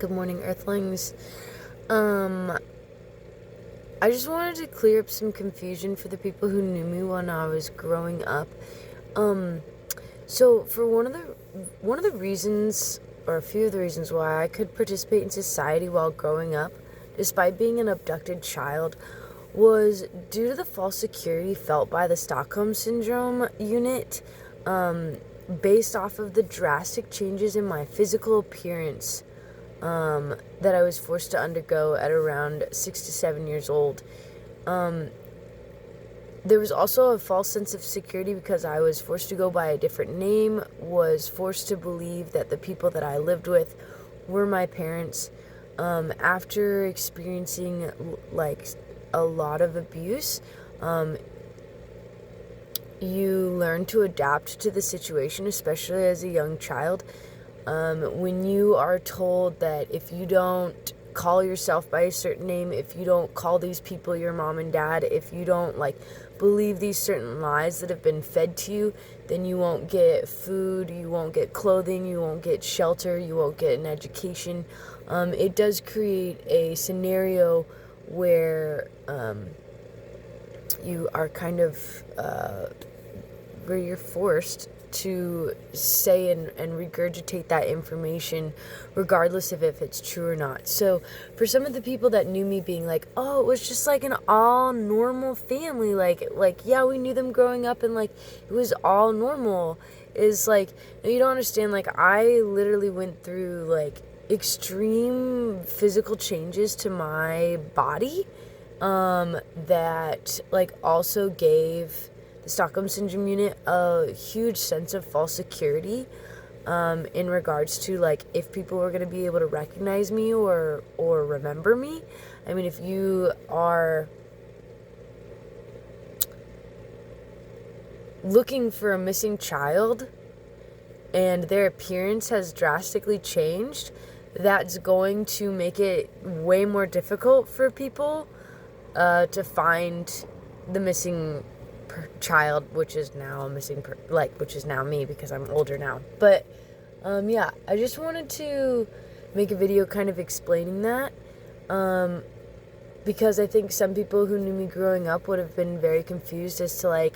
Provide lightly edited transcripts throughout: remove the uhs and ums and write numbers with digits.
Good morning, Earthlings. I just wanted to clear up some confusion for the people who knew me when I was growing up. So for one of the reasons, or a few of the reasons why I could participate in society while growing up, despite being an abducted child, was due to the false security felt by the Stockholm Syndrome unit, based off of the drastic changes in my physical appearance that I was forced to undergo at around 6 to 7 years old. There was also a false sense of security because I was forced to go by a different name, was forced to believe that the people that I lived with were my parents. After experiencing like a lot of abuse, you learn to adapt to the situation, especially as a young child. When you are told that if you don't call yourself by a certain name, if you don't call these people your mom and dad, if you don't believe these certain lies that have been fed to you, then you won't get food, you won't get clothing, you won't get shelter, you won't get an education. It does create a scenario where you are kind of where you're forced to say and regurgitate that information regardless of if it's true or not. So for some of the people that knew me being like, oh, it was just like an all normal family, yeah, we knew them growing up and it was all normal, is no, you don't understand. I literally went through extreme physical changes to my body that also gave the Stockholm Syndrome unit a huge sense of false security in regards to if people were going to be able to recognize me or remember me. I mean, if you are looking for a missing child and their appearance has drastically changed, that's going to make it way more difficult for people to find the missing child, which is now a missing which is now me because I'm older now. But yeah, I just wanted to make a video kind of explaining that because I think some people who knew me growing up would have been very confused as to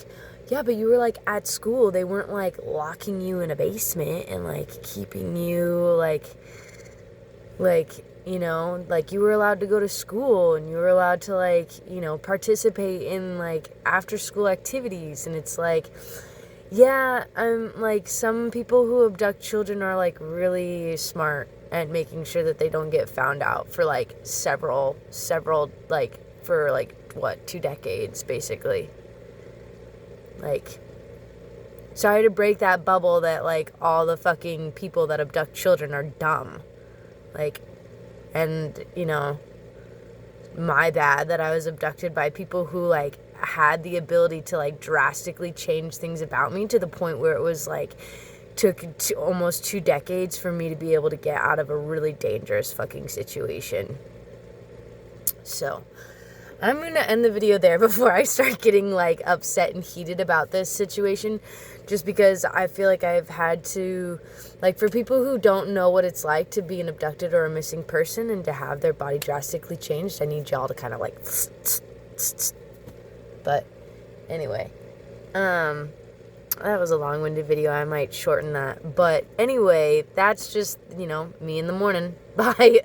yeah, but you were at school, they weren't locking you in a basement and keeping you you know, you were allowed to go to school and you were allowed to participate in after school activities. And it's yeah, some people who abduct children are really smart at making sure that they don't get found out for several for 2 decades basically. Sorry to break that bubble that all the fucking people that abduct children are dumb. And, you know, my bad that I was abducted by people who, had the ability to, drastically change things about me to the point where it was, took almost 2 decades for me to be able to get out of a really dangerous fucking situation. So, I'm going to end the video there before I start getting, upset and heated about this situation, just because I feel I've had to, for people who don't know what it's like to be an abducted or a missing person and to have their body drastically changed, I need y'all to kind of but anyway, that was a long-winded video. I might shorten that, but anyway, that's just, me in the morning. Bye.